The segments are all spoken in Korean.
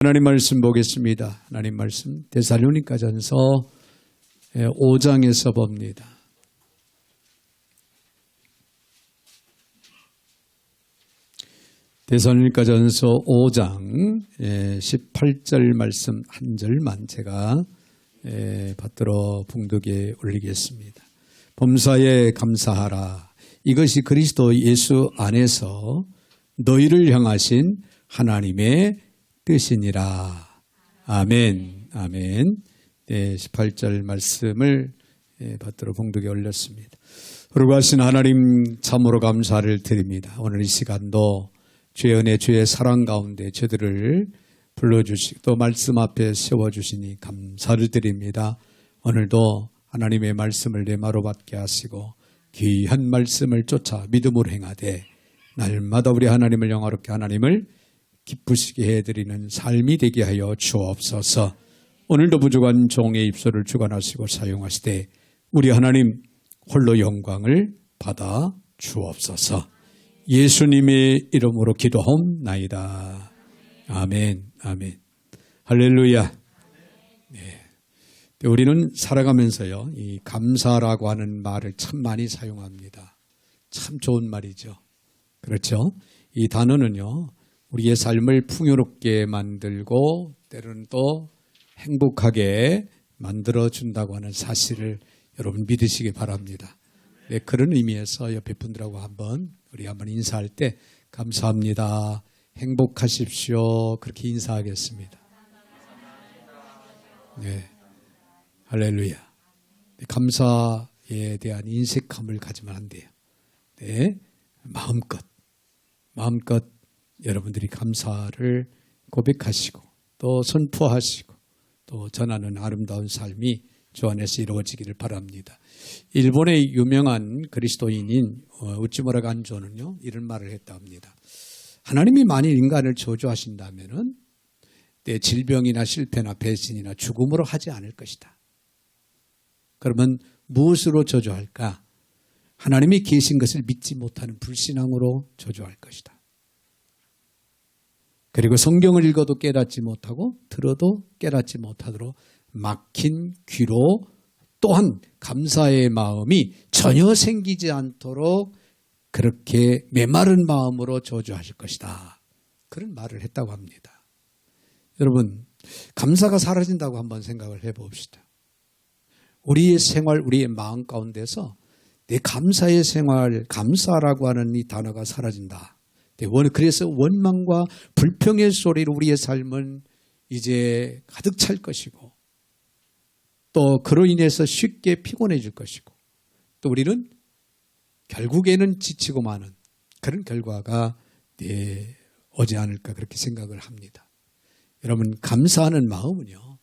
하나님 말씀 보겠습니다. 하나님 말씀 데살로니가전서 5장에서 봅니다. 데살로니가전서 5장 18절 말씀 한 절만 제가 받들어 봉독에 올리겠습니다. 범사에 감사하라. 이것이 그리스도 예수 안에서 너희를 향하신 하나님의 뜻이니라. 아멘. 아멘. 네, 18절 말씀을 받들어 봉독에 올렸습니다. 거룩하신 하나님 참으로 감사를 드립니다. 오늘 이 시간도 주의 은혜, 주의 사랑 가운데 저들을 불러주시고 또 말씀 앞에 세워주시니 감사를 드립니다. 오늘도 하나님의 말씀을 내 마로 받게 하시고 귀한 말씀을 쫓아 믿음으로 행하되 날마다 우리 하나님을 영화롭게 하나님을 기쁘시게 해드리는 삶이 되게 하여 주옵소서. 오늘도 부족한 종의 입술을 주관하시고 사용하시되 우리 하나님 홀로 영광을 받아 주옵소서. 예수님의 이름으로 기도하옵나이다. 아멘. 아멘. 할렐루야. 네. 우리는 살아가면서요, 이 감사라고 하는 말을 참 많이 사용합니다. 참 좋은 말이죠. 그렇죠? 이 단어는요, 우리의 삶을 풍요롭게 만들고 때로는 또 행복하게 만들어준다고 하는 사실을 여러분 믿으시기 바랍니다. 네, 그런 의미에서 옆에 분들하고 우리 한번 인사할 때 감사합니다. 행복하십시오. 그렇게 인사하겠습니다. 네, 할렐루야. 네, 감사에 대한 인색함을 가지면 안 돼요. 네, 마음껏 여러분들이 감사를 고백하시고 또 선포하시고 또 전하는 아름다운 삶이 주 안에서 이루어지기를 바랍니다. 일본의 유명한 그리스도인인 우찌무라 간조는요, 이런 말을 했다 합니다. 하나님이 만일 인간을 저주하신다면은 내 질병이나 실패나 배신이나 죽음으로 하지 않을 것이다. 그러면 무엇으로 저주할까? 하나님이 계신 것을 믿지 못하는 불신앙으로 저주할 것이다. 그리고 성경을 읽어도 깨닫지 못하고 들어도 깨닫지 못하도록 막힌 귀로 또한 감사의 마음이 전혀 생기지 않도록 그렇게 메마른 마음으로 저주하실 것이다. 그런 말을 했다고 합니다. 여러분, 감사가 사라진다고 한번 생각을 해봅시다. 우리의 생활, 우리의 마음 가운데서 내 감사의 생활, 감사라고 하는 이 단어가 사라진다. 그래서 원망과 불평의 소리로 우리의 삶은 이제 가득 찰 것이고 또 그로 인해서 쉽게 피곤해질 것이고 또 우리는 결국에는 지치고 마는 그런 결과가 오지 않을까 그렇게 생각을 합니다. 여러분, 감사하는 마음은요,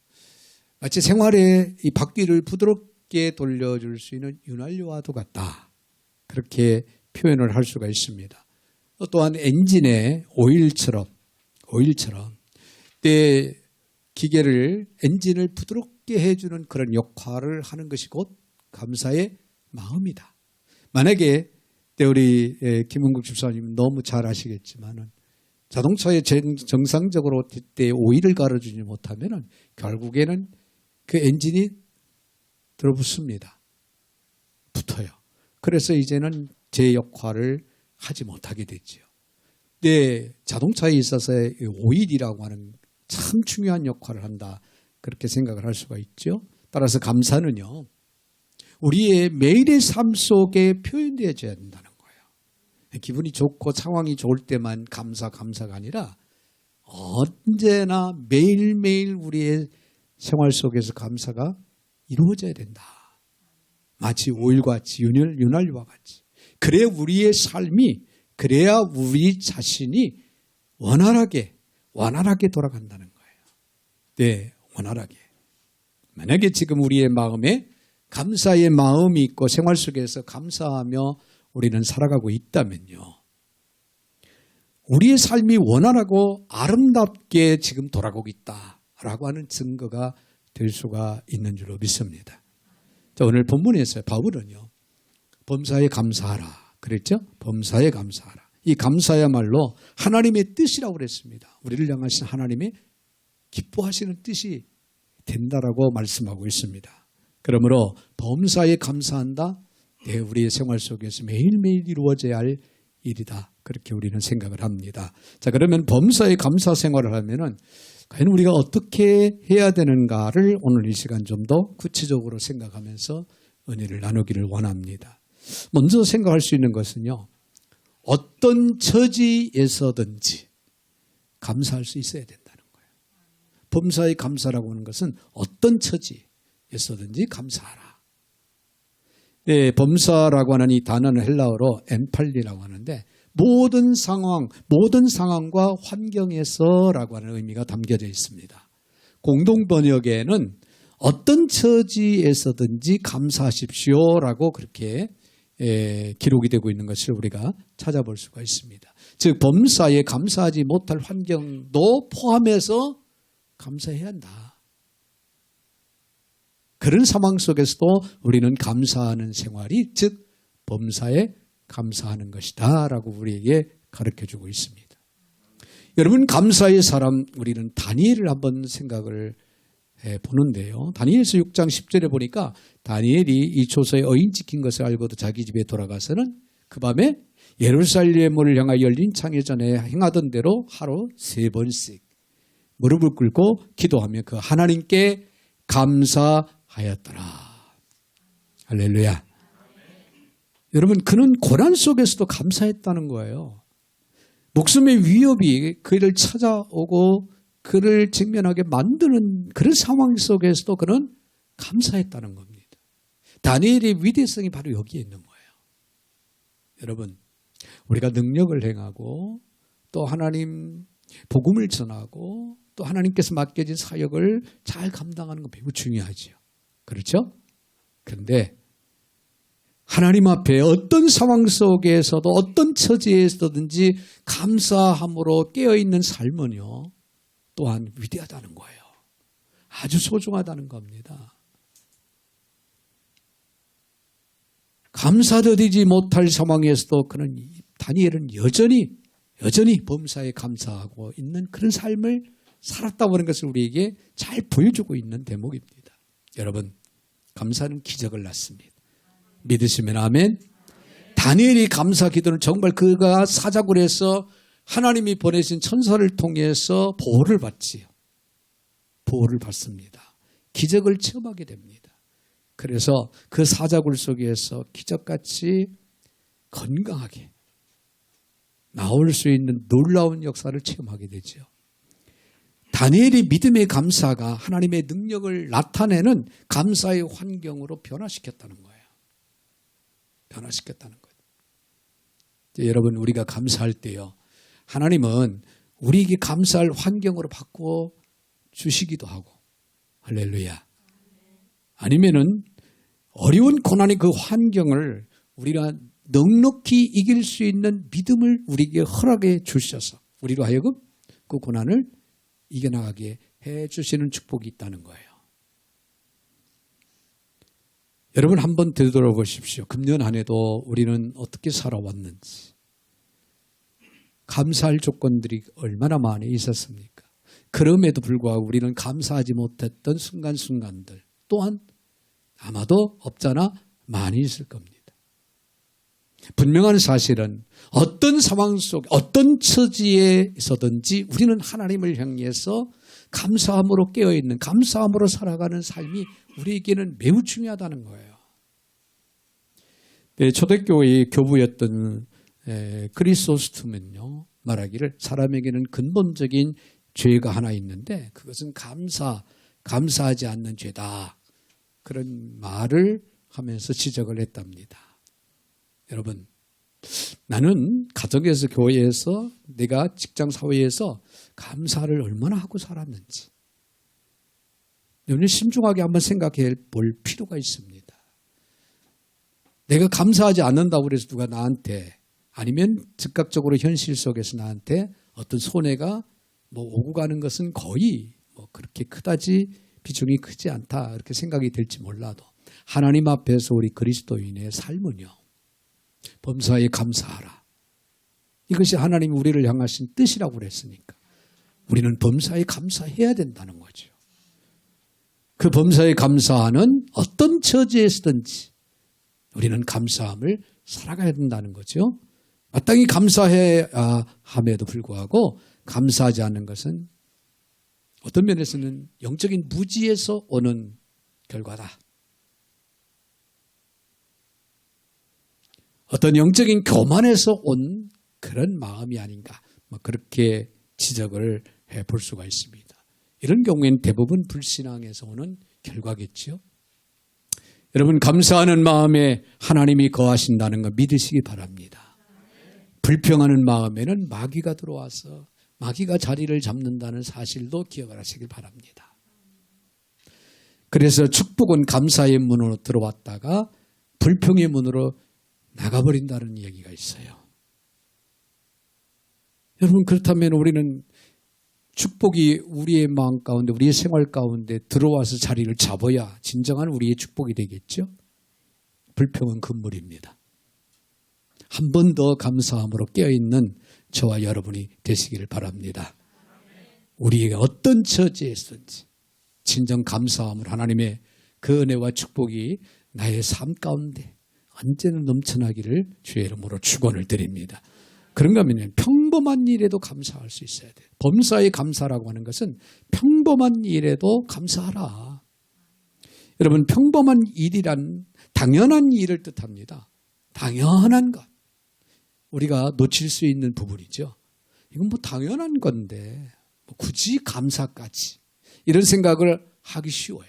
마치 생활의 이 바퀴를 부드럽게 돌려줄 수 있는 윤활유와도 같다. 그렇게 표현을 할 수가 있습니다. 또한 엔진의 오일처럼 내 기계를 엔진을 부드럽게 해주는 그런 역할을 하는 것이 곧 감사의 마음이다. 만약에 우리 김은국 집사님 너무 잘 아시겠지만은 자동차에 정상적으로 때 오일을 갈아주지 못하면은 결국에는 그 엔진이 들어붙습니다. 붙어요. 그래서 이제는 제 역할을 하지 못하게 됐죠. 네, 자동차에 있어서의 오일이라고 하는 참 중요한 역할을 한다. 그렇게 생각을 할 수가 있죠. 따라서 감사는요, 우리의 매일의 삶 속에 표현되어져야 된다는 거예요. 기분이 좋고 상황이 좋을 때만 감사가 아니라 언제나 매일매일 우리의 생활 속에서 감사가 이루어져야 된다. 마치 오일과 같이 윤활유와 같이. 그래야 우리의 삶이, 그래야 우리 자신이 원활하게 돌아간다는 거예요. 네, 원활하게. 만약에 지금 우리의 마음에 감사의 마음이 있고 생활 속에서 감사하며 우리는 살아가고 있다면요, 우리의 삶이 원활하고 아름답게 지금 돌아가고 있다라고 하는 증거가 될 수가 있는 줄로 믿습니다. 자, 오늘 본문에서 바울은요, 범사에 감사하라 그랬죠? 범사에 감사하라. 이 감사야말로 하나님의 뜻이라고 그랬습니다. 우리를 향하신 하나님의 기뻐하시는 뜻이 된다라고 말씀하고 있습니다. 그러므로 범사에 감사한다. 네, 우리의 생활 속에서 매일매일 이루어져야 할 일이다. 그렇게 우리는 생각을 합니다. 자, 그러면 범사에 감사 생활을 하면은 과연 우리가 어떻게 해야 되는가를 오늘 이 시간 좀 더 구체적으로 생각하면서 은혜를 나누기를 원합니다. 먼저 생각할 수 있는 것은요, 어떤 처지에서든지 감사할 수 있어야 된다는 거예요. 범사에 감사라고 하는 것은 어떤 처지에서든지 감사하라. 네, 범사라고 하는 이 단어는 헬라어로 엠팔리라고 하는데 모든 상황, 모든 상황과 환경에서라고 하는 의미가 담겨져 있습니다. 공동 번역에는 어떤 처지에서든지 감사하십시오라고 그렇게 기록이 되고 있는 것을 우리가 찾아볼 수가 있습니다. 즉 범사에 감사하지 못할 환경도 포함해서 감사해야 한다. 그런 상황 속에서도 우리는 감사하는 생활이 즉 범사에 감사하는 것이다 라고 우리에게 가르쳐주고 있습니다. 여러분, 감사의 사람, 우리는 다니엘을 한번 생각을 보는데요. 다니엘서 6장 10절에 보니까 다니엘이 이 초소에 어인 찍힌 것을 알고도 자기 집에 돌아가서는 그 밤에 예루살렘을 향하여 열린 창에 전에 행하던 대로 하루 3번씩 무릎을 꿇고 기도하며 그 하나님께 감사하였더라. 할렐루야. 여러분, 그는 고난 속에서도 감사했다는 거예요. 목숨의 위협이 그를 찾아오고 그를 직면하게 만드는 그런 상황 속에서도 그는 감사했다는 겁니다. 다니엘의 위대성이 바로 여기에 있는 거예요. 여러분, 우리가 능력을 행하고 또 하나님 복음을 전하고 또 하나님께서 맡겨진 사역을 잘 감당하는 건 매우 중요하죠. 그렇죠? 그런데 하나님 앞에 어떤 상황 속에서도 어떤 처지에서든지 감사함으로 깨어있는 삶은요, 또한 위대하다는 거예요. 아주 소중하다는 겁니다. 감사드리지 못할 상황에서도 그는 다니엘은 여전히 범사에 감사하고 있는 그런 삶을 살았다고 하는 것을 우리에게 잘 보여주고 있는 대목입니다. 여러분, 감사는 기적을 낳습니다. 믿으시면 아멘. 다니엘이 감사 기도는 정말 그가 사자굴 해서 하나님이 보내신 천사를 통해서 보호를 받지요. 보호를 받습니다. 기적을 체험하게 됩니다. 그래서 그 사자굴 속에서 기적같이 건강하게 나올 수 있는 놀라운 역사를 체험하게 되죠. 다니엘이 믿음의 감사가 하나님의 능력을 나타내는 감사의 환경으로 변화시켰다는 거예요. 변화시켰다는 거예요. 여러분, 우리가 감사할 때요, 하나님은 우리에게 감사할 환경으로 바꾸어 주시기도 하고, 할렐루야. 아니면은 어려운 고난의 그 환경을 우리가 넉넉히 이길 수 있는 믿음을 우리에게 허락해 주셔서 우리로 하여금 그 고난을 이겨나가게 해 주시는 축복이 있다는 거예요. 여러분, 한번 되돌아보십시오. 금년 한 해도 우리는 어떻게 살아왔는지. 감사할 조건들이 얼마나 많이 있었습니까? 그럼에도 불구하고 우리는 감사하지 못했던 순간순간들 또한 아마도 없잖아 많이 있을 겁니다. 분명한 사실은 어떤 상황 속, 어떤 처지에 있어든지 우리는 하나님을 향해서 감사함으로 깨어있는, 감사함으로 살아가는 삶이 우리에게는 매우 중요하다는 거예요. 네, 초대교회의 교부였던 크리소스톰은요, 말하기를 사람에게는 근본적인 죄가 하나 있는데 그것은 감사하지 않는 죄다. 그런 말을 하면서 지적을 했답니다. 여러분, 나는 가정에서, 교회에서, 내가 직장 사회에서 감사를 얼마나 하고 살았는지 여러분 신중하게 한번 생각해 볼 필요가 있습니다. 내가 감사하지 않는다고 해서 누가 나한테 아니면 즉각적으로 현실 속에서 나한테 어떤 손해가 오고 가는 것은 거의 그렇게 그다지 비중이 크지 않다 이렇게 생각이 될지 몰라도 하나님 앞에서 우리 그리스도인의 삶은요, 범사에 감사하라. 이것이 하나님이 우리를 향하신 뜻이라고 그랬으니까 우리는 범사에 감사해야 된다는 거죠. 그 범사에 감사하는 어떤 처지에서든지 우리는 감사함을 살아가야 된다는 거죠. 마땅히 감사해야 함에도 불구하고 감사하지 않는 것은 어떤 면에서는 영적인 무지에서 오는 결과다. 어떤 영적인 교만에서 온 그런 마음이 아닌가, 그렇게 지적을 해볼 수가 있습니다. 이런 경우에는 대부분 불신앙에서 오는 결과겠죠. 여러분, 감사하는 마음에 하나님이 거하신다는 거 믿으시기 바랍니다. 불평하는 마음에는 마귀가 들어와서 마귀가 자리를 잡는다는 사실도 기억을 하시길 바랍니다. 그래서 축복은 감사의 문으로 들어왔다가 불평의 문으로 나가버린다는 얘기가 있어요. 여러분, 그렇다면 우리는 축복이 우리의 마음 가운데, 우리의 생활 가운데 들어와서 자리를 잡아야 진정한 우리의 축복이 되겠죠? 불평은 금물입니다. 한 번 더 감사함으로 깨어있는 저와 여러분이 되시기를 바랍니다. 우리에게 어떤 처지에서든지 진정 감사함으로 하나님의 그 은혜와 축복이 나의 삶 가운데 언제나 넘쳐나기를 주의 이름으로 축원을 드립니다. 그런가 하면 평범한 일에도 감사할 수 있어야 돼요. 범사에 감사라고 하는 것은 평범한 일에도 감사하라. 여러분, 평범한 일이란 당연한 일을 뜻합니다. 당연한 것. 우리가 놓칠 수 있는 부분이죠. 이건 뭐 당연한 건데 굳이 감사까지 이런 생각을 하기 쉬워요.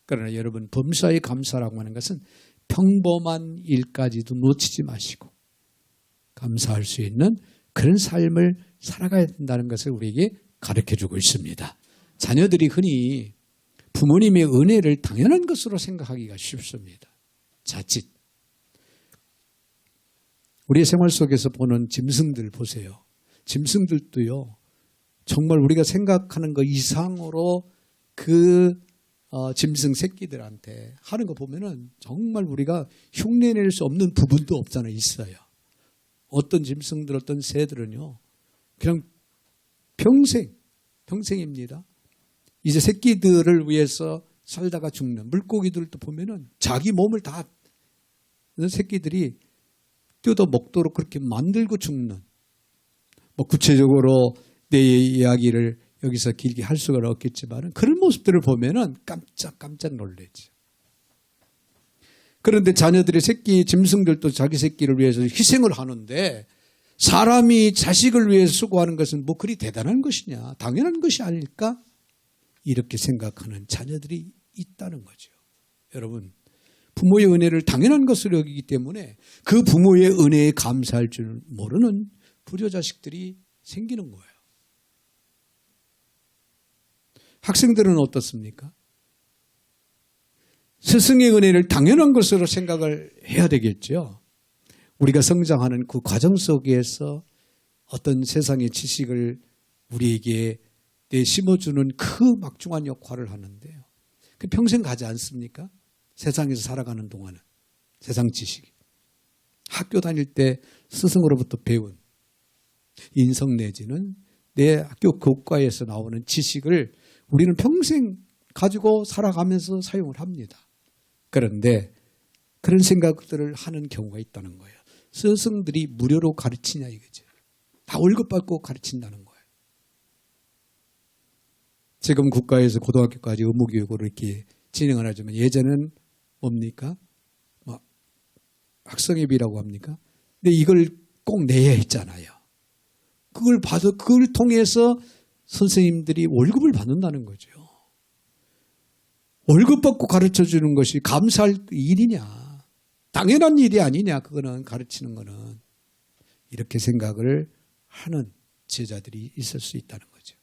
그러나 여러분, 범사에 감사라고 하는 것은 평범한 일까지도 놓치지 마시고 감사할 수 있는 그런 삶을 살아가야 된다는 것을 우리에게 가르쳐주고 있습니다. 자녀들이 흔히 부모님의 은혜를 당연한 것으로 생각하기가 쉽습니다. 자칫 우리의 생활 속에서 보는 짐승들 보세요. 짐승들도요, 정말 우리가 생각하는 것 이상으로 그 짐승 새끼들한테 하는 거 보면은 정말 우리가 흉내낼 수 없는 부분도 없잖아요. 있어요. 어떤 짐승들, 어떤 새들은요, 그냥 평생입니다. 이제 새끼들을 위해서 살다가 죽는 물고기들도 보면은 자기 몸을 다 새끼들이 뜯어 먹도록 그렇게 만들고 죽는, 뭐 구체적으로 내 이야기를 여기서 길게 할 수가 없겠지만 그런 모습들을 보면은 깜짝 놀라죠. 그런데 자녀들의 새끼 짐승들도 자기 새끼를 위해서 희생을 하는데 사람이 자식을 위해서 수고하는 것은 뭐 그리 대단한 것이냐, 당연한 것이 아닐까? 이렇게 생각하는 자녀들이 있다는 거죠. 여러분, 부모의 은혜를 당연한 것으로 여기기 때문에 그 부모의 은혜에 감사할 줄 모르는 불효자식들이 생기는 거예요. 학생들은 어떻습니까? 스승의 은혜를 당연한 것으로 생각을 해야 되겠죠. 우리가 성장하는 그 과정 속에서 어떤 세상의 지식을 우리에게 심어주는 그 막중한 역할을 하는데요. 그 평생 가지 않습니까? 세상에서 살아가는 동안은 세상 지식. 학교 다닐 때 스승으로부터 배운 인성 내지는 내 학교 교과에서 나오는 지식을 우리는 평생 가지고 살아가면서 사용을 합니다. 그런데 그런 생각들을 하는 경우가 있다는 거예요. 스승들이 무료로 가르치냐 이거죠. 다 월급 받고 가르친다는 거예요. 지금 국가에서 고등학교까지 의무교육을 이렇게 진행을 하지만 예전엔 뭡니까? 학생회비라고 합니까? 근데 이걸 꼭 내야 했잖아요. 그걸 통해서 선생님들이 월급을 받는다는 거죠. 월급 받고 가르쳐 주는 것이 감사할 일이냐, 당연한 일이 아니냐, 그거는 가르치는 거는. 이렇게 생각을 하는 제자들이 있을 수 있다는 거죠.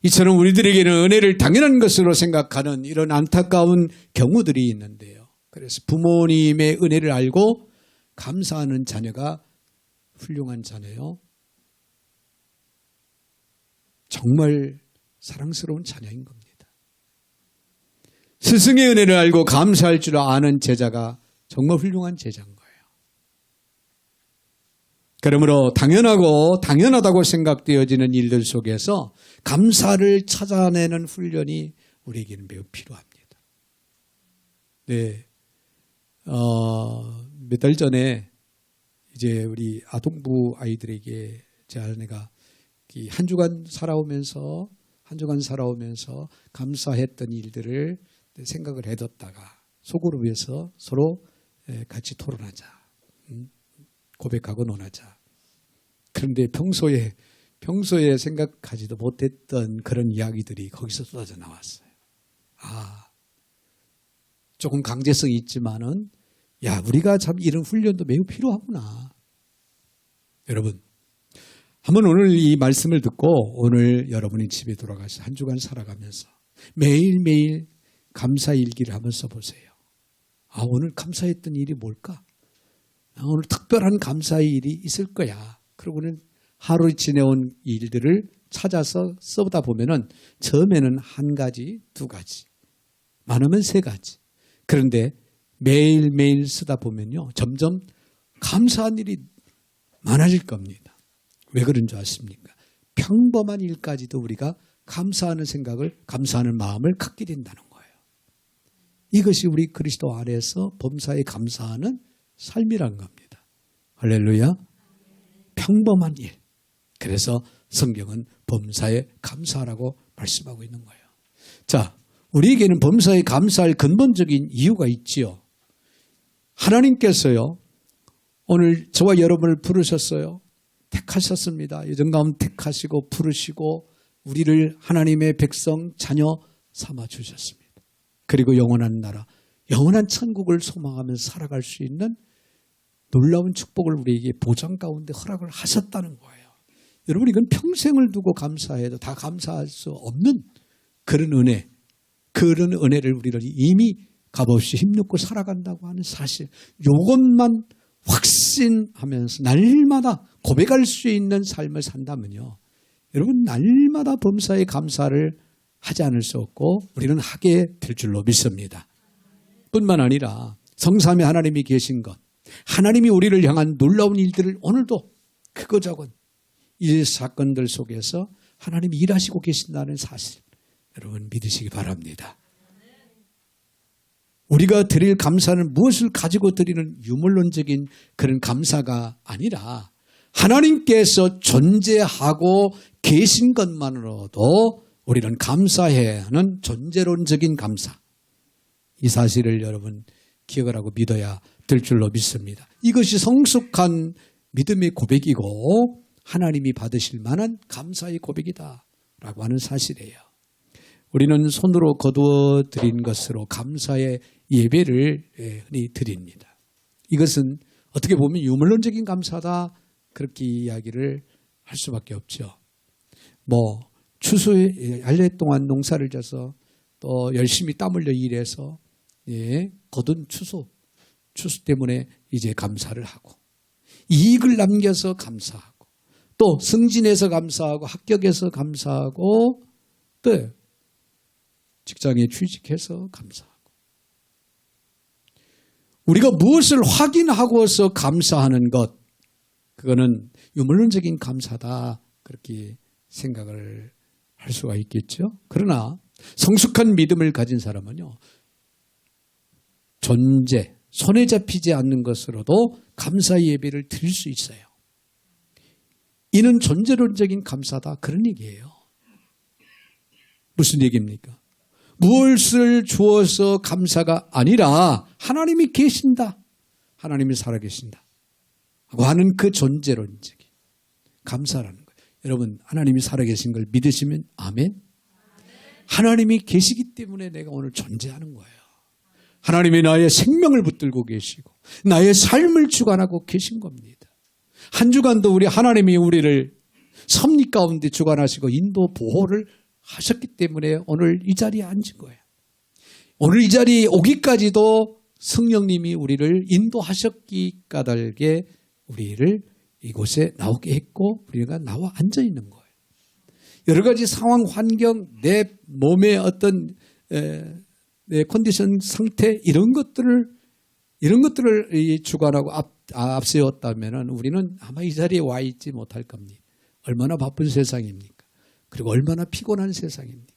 이처럼 우리들에게는 은혜를 당연한 것으로 생각하는 이런 안타까운 경우들이 있는데요. 그래서 부모님의 은혜를 알고 감사하는 자녀가 훌륭한 자녀요. 정말 사랑스러운 자녀인 겁니다. 스승의 은혜를 알고 감사할 줄 아는 제자가 정말 훌륭한 제자인 거예요. 그러므로 당연하다고 생각되어지는 일들 속에서 감사를 찾아내는 훈련이 우리에게는 매우 필요합니다. 네, 몇 달 전에 이제 우리 아동부 아이들에게 제 아내가 한 주간 살아오면서 감사했던 일들을 생각을 해뒀다가 소그룹에서 서로 같이 토론하자. 고백하고 논하자. 그런데 평소에 생각하지도 못했던 그런 이야기들이 거기서 쏟아져 나왔어요. 조금 강제성이 있지만은, 우리가 참 이런 훈련도 매우 필요하구나. 여러분, 한번 오늘 이 말씀을 듣고 오늘 여러분이 집에 돌아가서 한 주간 살아가면서 매일매일 감사 일기를 한번 써보세요. 오늘 감사했던 일이 뭘까? 오늘 특별한 감사의 일이 있을 거야. 그러고는 하루 지내온 일들을 찾아서 써보다 보면은 처음에는 한 가지, 두 가지, 많으면 세 가지. 그런데 매일매일 쓰다 보면요, 점점 감사한 일이 많아질 겁니다. 왜 그런 줄 아십니까? 평범한 일까지도 우리가 감사하는 마음을 갖게 된다는 거예요. 이것이 우리 그리스도 안에서 범사에 감사하는 삶이란 겁니다. 할렐루야. 평범한 일. 그래서 성경은 범사에 감사하라고 말씀하고 있는 거예요. 자, 우리에게는 범사에 감사할 근본적인 이유가 있지요. 하나님께서요, 오늘 저와 여러분을 부르셨어요. 택하셨습니다. 예전 가운데 택하시고 부르시고 우리를 하나님의 백성, 자녀 삼아 주셨습니다. 그리고 영원한 나라, 영원한 천국을 소망하면서 살아갈 수 있는 놀라운 축복을 우리에게 보장 가운데 허락을 하셨다는 거예요. 여러분, 이건 평생을 두고 감사해도 다 감사할 수 없는 그런 은혜를 우리를 이미 값없이 힘입고 살아간다고 하는 사실, 이것만 확신하면서 날마다 고백할 수 있는 삶을 산다면요, 여러분, 날마다 범사에 감사를 하지 않을 수 없고 우리는 하게 될 줄로 믿습니다. 뿐만 아니라 성삼위 하나님이 계신 것, 하나님이 우리를 향한 놀라운 일들을 오늘도 크고 작은 일 사건들 속에서 하나님이 일하시고 계신다는 사실, 여러분 믿으시기 바랍니다. 우리가 드릴 감사는 무엇을 가지고 드리는 유물론적인 그런 감사가 아니라 하나님께서 존재하고 계신 것만으로도 우리는 감사해야 하는 존재론적인 감사, 이 사실을 여러분 기억을 하고 믿어야 될 줄로 믿습니다. 이것이 성숙한 믿음의 고백이고 하나님이 받으실 만한 감사의 고백이다라고 하는 사실이에요. 우리는 손으로 거두어 드린 것으로 감사의 예배를 흔히 드립니다. 이것은 어떻게 보면 유물론적인 감사다, 그렇게 이야기를 할 수밖에 없죠. 추수에 알레 동안 농사를 져서 또 열심히 땀 흘려 일해서 거둔 추수 때문에 이제 감사를 하고, 이익을 남겨서 감사하고, 또 승진해서 감사하고, 합격해서 감사하고, 또 직장에 취직해서 감사하고, 우리가 무엇을 확인하고서 감사하는 것, 그거는 유물론적인 감사다, 그렇게 생각을 할 수가 있겠죠. 그러나 성숙한 믿음을 가진 사람은요, 손에 잡히지 않는 것으로도 감사의 예배를 드릴 수 있어요. 이는 존재론적인 감사다, 그런 얘기예요. 무슨 얘기입니까? 무엇을 주어서 감사가 아니라 하나님이 계신다, 하나님이 살아계신다 하고 하는 그 존재론적인 감사라는 거예요. 여러분, 하나님이 살아계신 걸 믿으시면 아멘? 하나님이 계시기 때문에 내가 오늘 존재하는 거예요. 하나님이 나의 생명을 붙들고 계시고 나의 삶을 주관하고 계신 겁니다. 한 주간도 하나님이 우리를 섭리 가운데 주관하시고 인도 보호를 하셨기 때문에 오늘 이 자리에 앉은 거예요. 오늘 이 자리에 오기까지도 성령님이 우리를 인도하셨기 까닭에 우리를 이곳에 나오게 했고 우리가 나와 앉아 있는 거예요. 여러 가지 상황, 환경, 내 몸의 어떤 내 컨디션 상태, 이런 것들을 주관하고 앞세웠다면 우리는 아마 이 자리에 와 있지 못할 겁니다. 얼마나 바쁜 세상입니까? 그리고 얼마나 피곤한 세상입니까?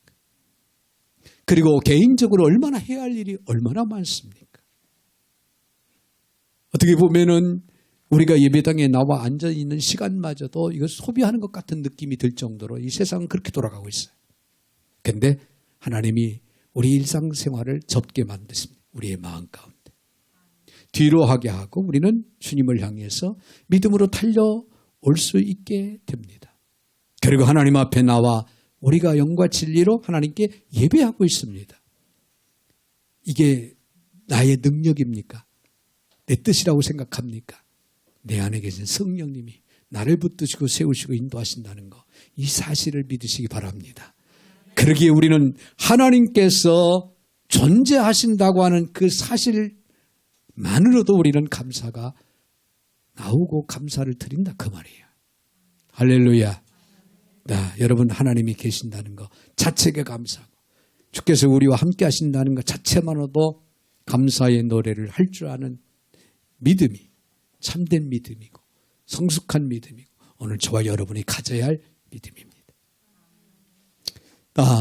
그리고 개인적으로 얼마나 해야 할 일이 얼마나 많습니까? 어떻게 보면은 우리가 예배당에 나와 앉아 있는 시간마저도 이거 소비하는 것 같은 느낌이 들 정도로 이 세상은 그렇게 돌아가고 있어요. 그런데 하나님이 우리 일상생활을 접게 만드십니다. 우리의 마음 가운데. 뒤로 하게 하고 우리는 주님을 향해서 믿음으로 달려올 수 있게 됩니다. 그리고 하나님 앞에 나와 우리가 영과 진리로 하나님께 예배하고 있습니다. 이게 나의 능력입니까? 내 뜻이라고 생각합니까? 내 안에 계신 성령님이 나를 붙드시고 세우시고 인도하신다는 거, 이 사실을 믿으시기 바랍니다. 그러기에 우리는 하나님께서 존재하신다고 하는 그 사실만으로도 우리는 감사가 나오고 감사를 드린다 그 말이에요. 할렐루야. 여러분 하나님이 계신다는 것 자체가 감사하고 주께서 우리와 함께 하신다는 것 자체만으로도 감사의 노래를 할 줄 아는 믿음이 참된 믿음이고 성숙한 믿음이고 오늘 저와 여러분이 가져야 할 믿음입니다.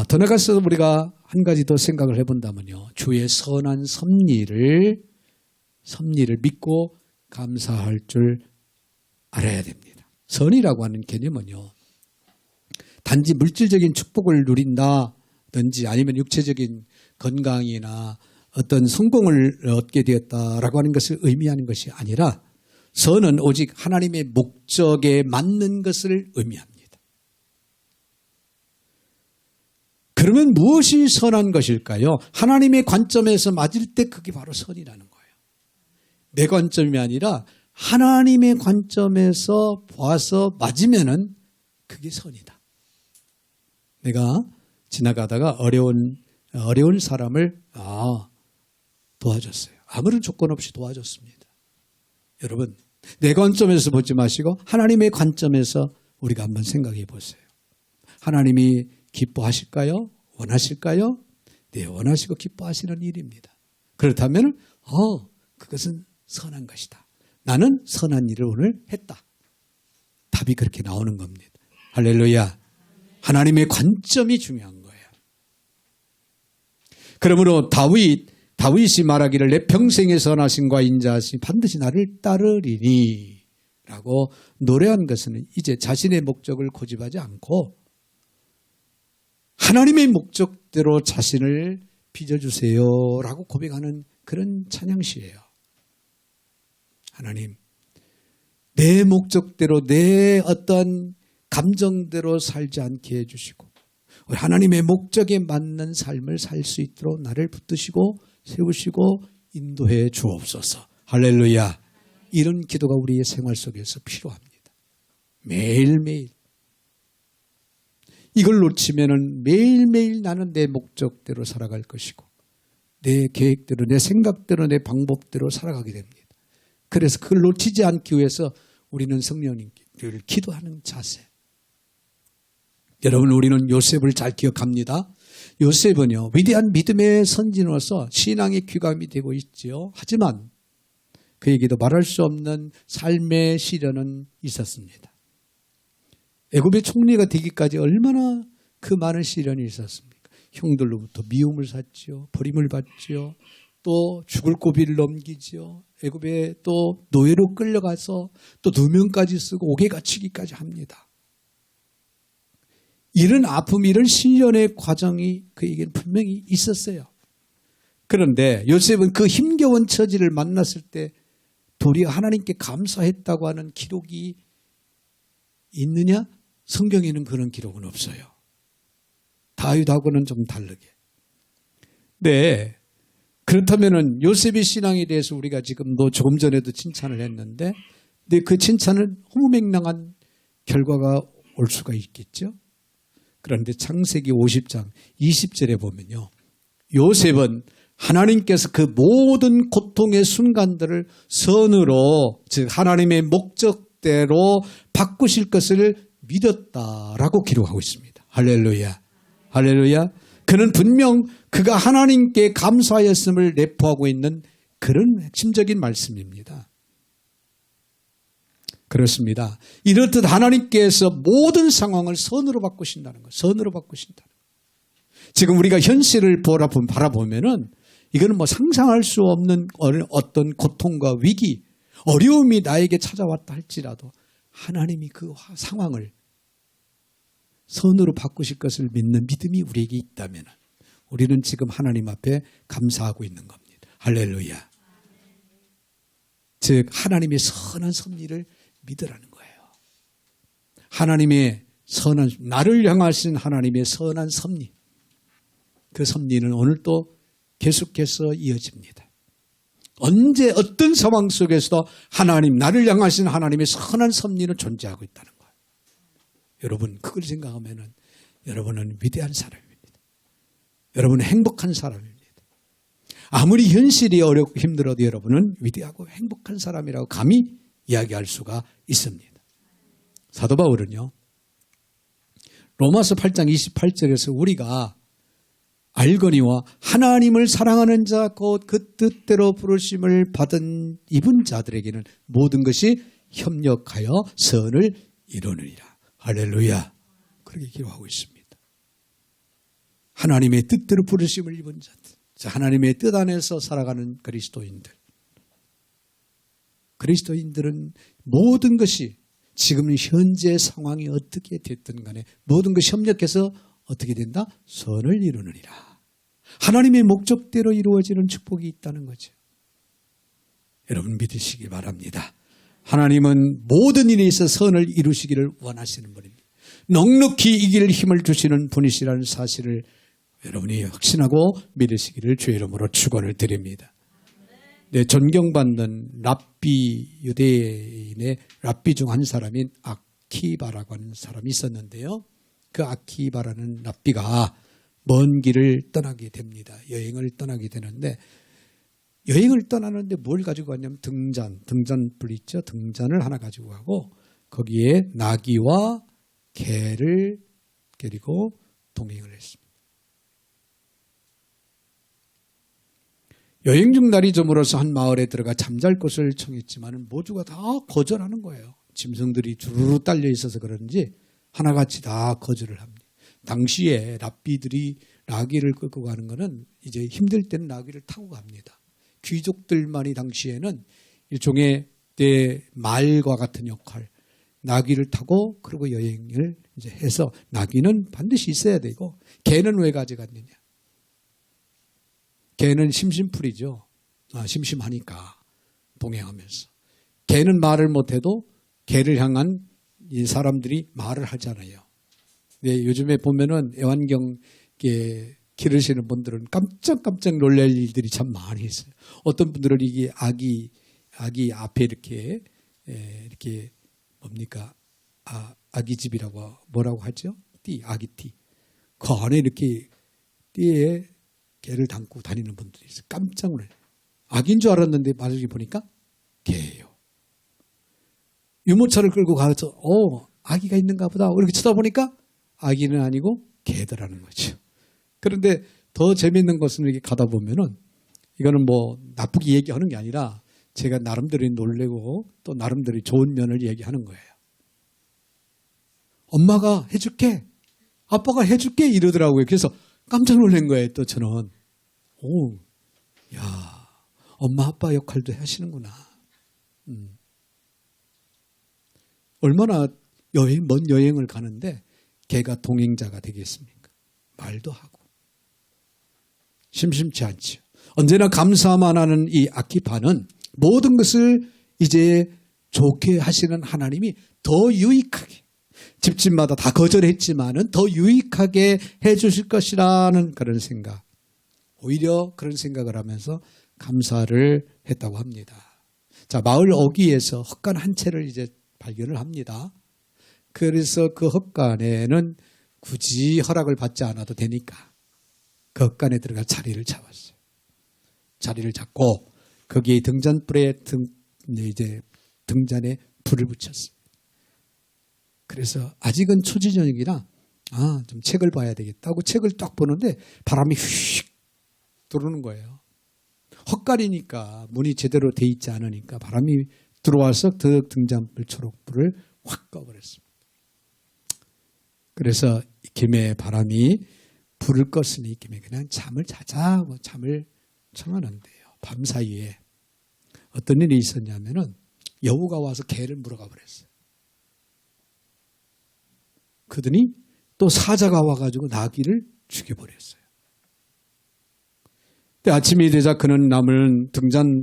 더 나가서 우리가 한 가지 더 생각을 해본다면요. 주의 선한 섭리를 믿고 감사할 줄 알아야 됩니다. 선이라고 하는 개념은요. 단지 물질적인 축복을 누린다든지 아니면 육체적인 건강이나 어떤 성공을 얻게 되었다라고 하는 것을 의미하는 것이 아니라 선은 오직 하나님의 목적에 맞는 것을 의미합니다. 그러면 무엇이 선한 것일까요? 하나님의 관점에서 맞을 때 그게 바로 선이라는 거예요. 내 관점이 아니라 하나님의 관점에서 봐서 맞으면은 그게 선이다. 내가 지나가다가 어려운 사람을 도와줬어요. 아무런 조건 없이 도와줬습니다. 여러분, 내 관점에서 보지 마시고 하나님의 관점에서 우리가 한번 생각해 보세요. 하나님이 기뻐하실까요? 원하실까요? 네, 원하시고 기뻐하시는 일입니다. 그렇다면 그것은 선한 것이다. 나는 선한 일을 오늘 했다. 답이 그렇게 나오는 겁니다. 할렐루야. 하나님의 관점이 중요한 거예요. 그러므로 다윗이 말하기를 내 평생의 선하심과 인자하심 반드시 나를 따르리니 라고 노래한 것은 이제 자신의 목적을 고집하지 않고 하나님의 목적대로 자신을 빚어주세요 라고 고백하는 그런 찬양시예요. 하나님, 내 목적대로 내 어떤 감정대로 살지 않게 해주시고 하나님의 목적에 맞는 삶을 살 수 있도록 나를 붙드시고 세우시고 인도해 주옵소서. 할렐루야. 이런 기도가 우리의 생활 속에서 필요합니다. 매일매일. 이걸 놓치면은 매일매일 나는 내 목적대로 살아갈 것이고 내 계획대로 내 생각대로 내 방법대로 살아가게 됩니다. 그래서 그걸 놓치지 않기 위해서 우리는 성령님을 기도하는 자세. 여러분 우리는 요셉을 잘 기억합니다. 요셉은요. 위대한 믿음의 선진으로서 신앙의 귀감이 되고 있지요. 하지만 그에게도 말할 수 없는 삶의 시련은 있었습니다. 애굽의 총리가 되기까지 얼마나 그 많은 시련이 있었습니까? 형들로부터 미움을 샀지요. 버림을 받지요. 또 죽을 고비를 넘기지요. 애굽에 또 노예로 끌려가서 또 누명까지 쓰고 옥에 갇히기까지 합니다. 이런 아픔, 이런 시련의 과정이 그에게는 분명히 있었어요. 그런데 요셉은 그 힘겨운 처지를 만났을 때 도리어 하나님께 감사했다고 하는 기록이 있느냐? 성경에는 그런 기록은 없어요. 다윗하고는 좀 다르게. 네. 그렇다면은 요셉의 신앙에 대해서 우리가 지금도 조금 전에도 칭찬을 했는데, 근데 그 칭찬은 허무맹랑한 결과가 올 수가 있겠죠? 그런데 창세기 50장 20절에 보면요. 요셉은 하나님께서 그 모든 고통의 순간들을 선으로, 즉 하나님의 목적대로 바꾸실 것을 믿었다라고 기록하고 있습니다. 할렐루야. 할렐루야. 그는 분명 그가 하나님께 감사하였음을 내포하고 있는 그런 핵심적인 말씀입니다. 그렇습니다. 이렇듯 하나님께서 모든 상황을 선으로 바꾸신다는 거예요. 선으로 바꾸신다는 거예요. 지금 우리가 현실을 바라보면은 이거는 뭐 상상할 수 없는 어떤 고통과 위기, 어려움이 나에게 찾아왔다 할지라도 하나님이 그 상황을 선으로 바꾸실 것을 믿는 믿음이 우리에게 있다면 우리는 지금 하나님 앞에 감사하고 있는 겁니다. 할렐루야. 즉 하나님의 선한 섭리를 믿으라는 거예요. 하나님의 선한, 나를 향하신 하나님의 선한 섭리, 그 섭리는 오늘 또 계속해서 이어집니다. 언제 어떤 상황 속에서도 하나님, 나를 향하신 하나님의 선한 섭리는 존재하고 있다는 거예요. 여러분 그걸 생각하면 여러분은 위대한 사람입니다. 여러분은 행복한 사람입니다. 아무리 현실이 어렵고 힘들어도 여러분은 위대하고 행복한 사람이라고 감히 이야기할 수가 있습니다. 사도 바울은요, 로마서 8장 28절에서 우리가 알거니와 하나님을 사랑하는 자 곧 그 뜻대로 부르심을 받은 입은 자들에게는 모든 것이 협력하여 선을 이루느니라. 할렐루야. 그렇게 기록하고 있습니다. 하나님의 뜻대로 부르심을 입은 자들, 하나님의 뜻 안에서 살아가는 그리스도인들은 모든 것이 지금 현재 상황이 어떻게 됐든 간에 모든 것이 협력해서 어떻게 된다? 선을 이루느니라. 하나님의 목적대로 이루어지는 축복이 있다는 거죠. 여러분 믿으시기 바랍니다. 하나님은 모든 일에 있어 선을 이루시기를 원하시는 분입니다. 넉넉히 이길 힘을 주시는 분이시라는 사실을 여러분이 확신하고 믿으시기를 주의 이름으로 축원을 드립니다. 네, 존경받는 랍비, 유대인의 랍비 중 한 사람인 아키바라고 하는 사람이 있었는데요. 그 아키바라는 랍비가 먼 길을 떠나게 됩니다. 여행을 떠나게 되는데 여행을 떠나는데 뭘 가지고 갔냐면 등잔불 있죠. 등잔을 하나 가지고 가고 거기에 나귀와 개를 데리고 동행을 했습니다. 여행 중 날이 저물어서 한 마을에 들어가 잠잘 곳을 청했지만 모두가 다 거절하는 거예요. 짐승들이 주르르 딸려 있어서 그런지 하나같이 다 거절을 합니다. 당시에 랍비들이 나귀를 끌고 가는 것은 이제 힘들 때는 나귀를 타고 갑니다. 귀족들만이 당시에는 일종의 말과 같은 역할, 나귀를 타고 그리고 여행을 이제 해서 나귀는 반드시 있어야 되고 개는 왜 가져갔느냐? 개는 심심풀이죠. 심심하니까 동행하면서. 개는 말을 못해도 개를 향한 이 사람들이 말을 하잖아요. 네, 요즘에 보면은 애완경 기르시는 분들은 깜짝깜짝 놀랄 일들이 참 많이 있어요. 어떤 분들은 이게 아기 앞에 이렇게 뭡니까? 아기집이라고 뭐라고 하죠? 아기띠. 그 안에 이렇게 띠에 개를 담고 다니는 분들이 있어요. 깜짝 놀라요. 아기인 줄 알았는데 나중에 보니까 개예요. 유모차를 끌고 가서 아기가 있는가 보다 이렇게 쳐다보니까 아기는 아니고 개더라는 거죠. 그런데 더 재미있는 것은 이렇게 가다 보면은 이거는 뭐 나쁘게 얘기하는 게 아니라 제가 나름대로 놀래고 또 나름대로 좋은 면을 얘기하는 거예요. 엄마가 해줄게, 아빠가 해줄게 이러더라고요. 그래서 깜짝 놀란 거예요. 또 저는 엄마 아빠 역할도 하시는구나. 얼마나 먼 여행을 가는데 개가 동행자가 되겠습니까? 말도 하고 심심치 않죠. 언제나 감사만 하는 이 아키파는 모든 것을 이제 좋게 하시는 하나님이 더 유익하게 집집마다 다 거절했지만은 더 유익하게 해주실 것이라는 그런 생각, 오히려 그런 생각을 하면서 감사를 했다고 합니다. 자, 마을 어귀에서 헛간 한 채를 이제 발견을 합니다. 그래서 그 헛간에는 굳이 허락을 받지 않아도 되니까 그 헛간에 들어가 자리를 잡았어요. 자리를 잡고 거기에 등잔불에 등잔에 불을 붙였어요. 그래서 아직은 초저녁이라 좀 책을 봐야 되겠다고 책을 딱 보는데 바람이 휙 들어오는 거예요. 헛간이니까 문이 제대로 돼 있지 않으니까 바람이 들어와서 그 등잔불 초록불을 확 꺼버렸습니다. 그래서 이 김해 바람이 불을 껐으니 이 김에 그냥 잠을 자자고 잠을 청하는데요. 밤사이에 어떤 일이 있었냐면은 여우가 와서 개를 물어가 버렸어요. 그러더니 또 사자가 와가지고 나귀를 죽여버렸어요. 근데 아침이 되자 그는 남은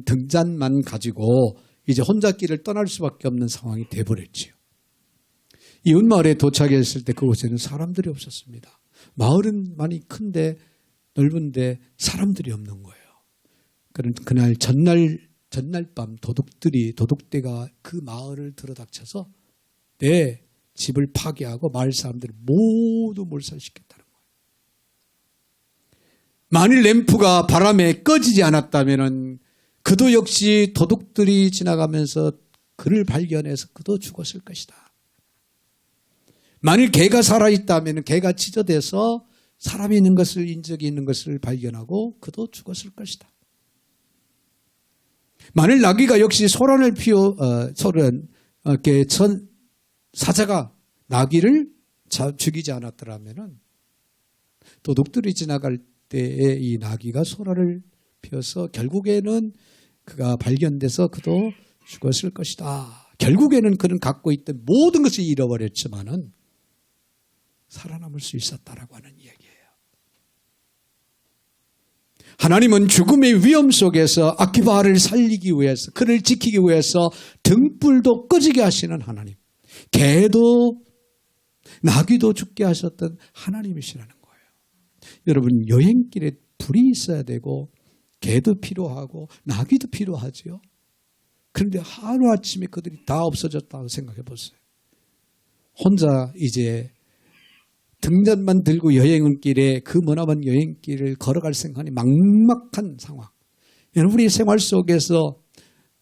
등잔만 가지고 이제 혼자 길을 떠날 수밖에 없는 상황이 돼버렸지요. 이웃마을에 도착했을 때 그곳에는 사람들이 없었습니다. 마을은 많이 큰데 넓은데 사람들이 없는 거예요. 그날 전날 밤 도둑대가 그 마을을 들어닥쳐서 내 집을 파괴하고 마을 사람들을 모두 몰살시켰다는 거예요. 만일 램프가 바람에 꺼지지 않았다면 그도 역시 도둑들이 지나가면서 그를 발견해서 그도 죽었을 것이다. 만일 개가 살아있다면 개가 찢어대서 사람이 있는 것을 인적이 있는 것을 발견하고 그도 죽었을 것이다. 만일 나귀가 역시 소란을 사자가 나귀를 죽이지 않았더라면 도둑들이 지나갈 때에 이 나귀가 소란을 피워서 결국에는 그가 발견돼서 그도 죽었을 것이다. 결국에는 그는 갖고 있던 모든 것을 잃어버렸지만은 살아남을 수 있었다라고 하는 이야기예요. 하나님은 죽음의 위험 속에서 아키바를 살리기 위해서 그를 지키기 위해서 등불도 꺼지게 하시는 하나님, 개도 나귀도 죽게 하셨던 하나님이시라는 거예요. 여러분, 여행길에 불이 있어야 되고 개도 필요하고 나귀도 필요하지요. 그런데 하루아침에 그들이 다 없어졌다고 생각해 보세요. 혼자 이제 등잔만 들고 여행길에 그 머나먼 여행길을 걸어갈 생각이 막막한 상황. 우리 생활 속에서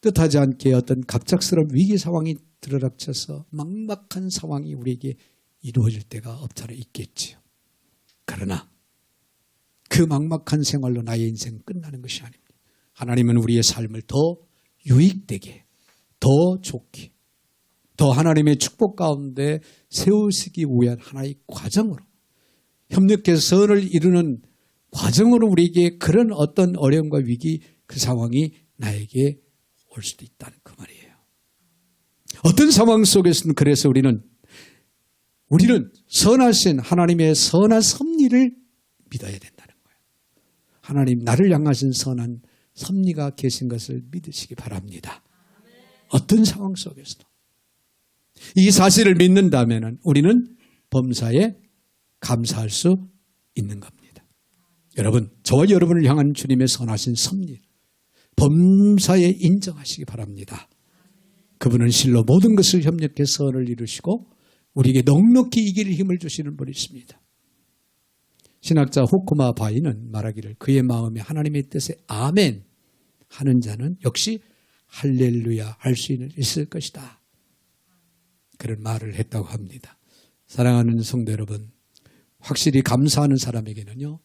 뜻하지 않게 어떤 갑작스러운 위기 상황이 들어닥쳐서 막막한 상황이 우리에게 이루어질 때가 없잖아 있겠지요. 그러나 그 막막한 생활로 나의 인생은 끝나는 것이 아닙니다. 하나님은 우리의 삶을 더 유익되게, 더 좋게, 더 하나님의 축복 가운데 세우시기 위한 하나의 과정으로, 협력해서 선을 이루는 과정으로 우리에게 그런 어떤 어려움과 위기, 그 상황이 나에게 올 수도 있다는 그 말이에요. 어떤 상황 속에서는 그래서 우리는 선하신 하나님의 선한 섭리를 믿어야 된다는 거예요. 하나님 나를 향하신 선한 섭리가 계신 것을 믿으시기 바랍니다. 어떤 상황 속에서도. 이 사실을 믿는다면 우리는 범사에 감사할 수 있는 겁니다. 여러분, 저와 여러분을 향한 주님의 선하신 섭리, 범사에 인정하시기 바랍니다. 그분은 실로 모든 것을 협력해 선을 이루시고 우리에게 넉넉히 이길 힘을 주시는 분이십니다. 신학자 호쿠마 바이는 말하기를 그의 마음에 하나님의 뜻에 아멘 하는 자는 역시 할렐루야 할 수 있을 것이다. 그런 말을 했다고 합니다. 사랑하는 성도 여러분, 확실히 감사하는 사람에게는요,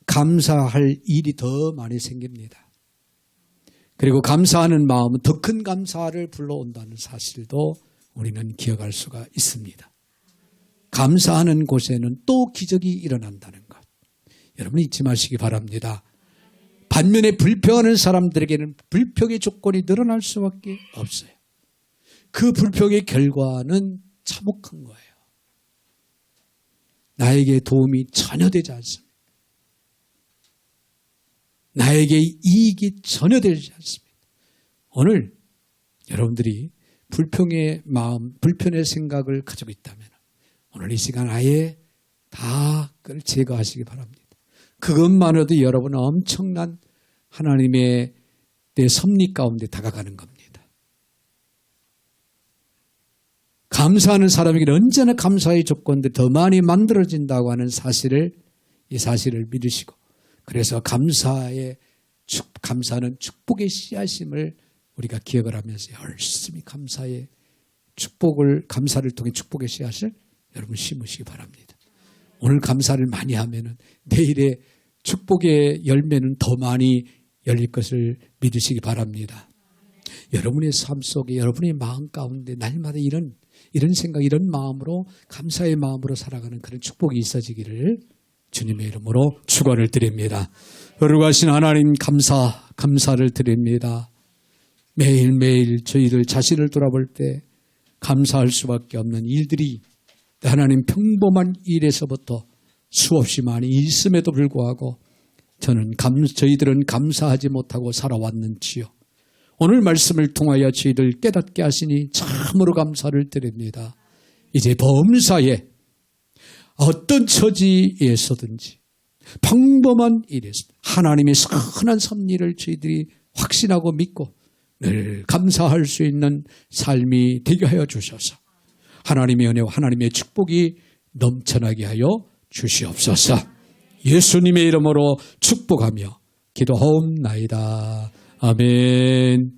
감사할 일이 더 많이 생깁니다. 그리고 감사하는 마음은 더 큰 감사를 불러온다는 사실도 우리는 기억할 수가 있습니다. 감사하는 곳에는 또 기적이 일어난다는 것. 여러분 잊지 마시기 바랍니다. 반면에 불평하는 사람들에게는 불평의 조건이 늘어날 수밖에 없어요. 그 불평의 결과는 참혹한 거예요. 나에게 도움이 전혀 되지 않습니다. 나에게 이익이 전혀 되지 않습니다. 오늘 여러분들이 불평의 마음, 불편의 생각을 가지고 있다면 오늘 이 시간 아예 다 그걸 제거하시기 바랍니다. 그것만으로도 여러분은 엄청난 하나님의 내 섭리 가운데 다가가는 겁니다. 감사하는 사람에게는 언제나 감사의 조건들이 더 많이 만들어진다고 하는 이 사실을 믿으시고, 그래서 감사는 축복의 씨앗임을 우리가 기억을 하면서 열심히 감사를 통해 축복의 씨앗을 여러분 심으시기 바랍니다. 오늘 감사를 많이 하면은 내일의 축복의 열매는 더 많이 열릴 것을 믿으시기 바랍니다. 여러분의 삶 속에 여러분의 마음 가운데 날마다 이런 생각, 이런 마음으로 감사의 마음으로 살아가는 그런 축복이 있어지기를 주님의 이름으로 축원을 드립니다. 거룩하신 하나님 감사를 드립니다. 매일매일 저희들 자신을 돌아볼 때 감사할 수밖에 없는 일들이 하나님 평범한 일에서부터 수없이 많이 있음에도 불구하고 저희들은 감사하지 못하고 살아왔는지요. 오늘 말씀을 통하여 저희들 깨닫게 하시니 참으로 감사를 드립니다. 이제 범사에 어떤 처지에서든지 평범한 일에서 하나님의 선한 섭리를 저희들이 확신하고 믿고 늘 감사할 수 있는 삶이 되게 하여 주셔서 하나님의 은혜와 하나님의 축복이 넘쳐나게 하여 주시옵소서. 예수님의 이름으로 축복하며 기도하옵나이다. 아멘.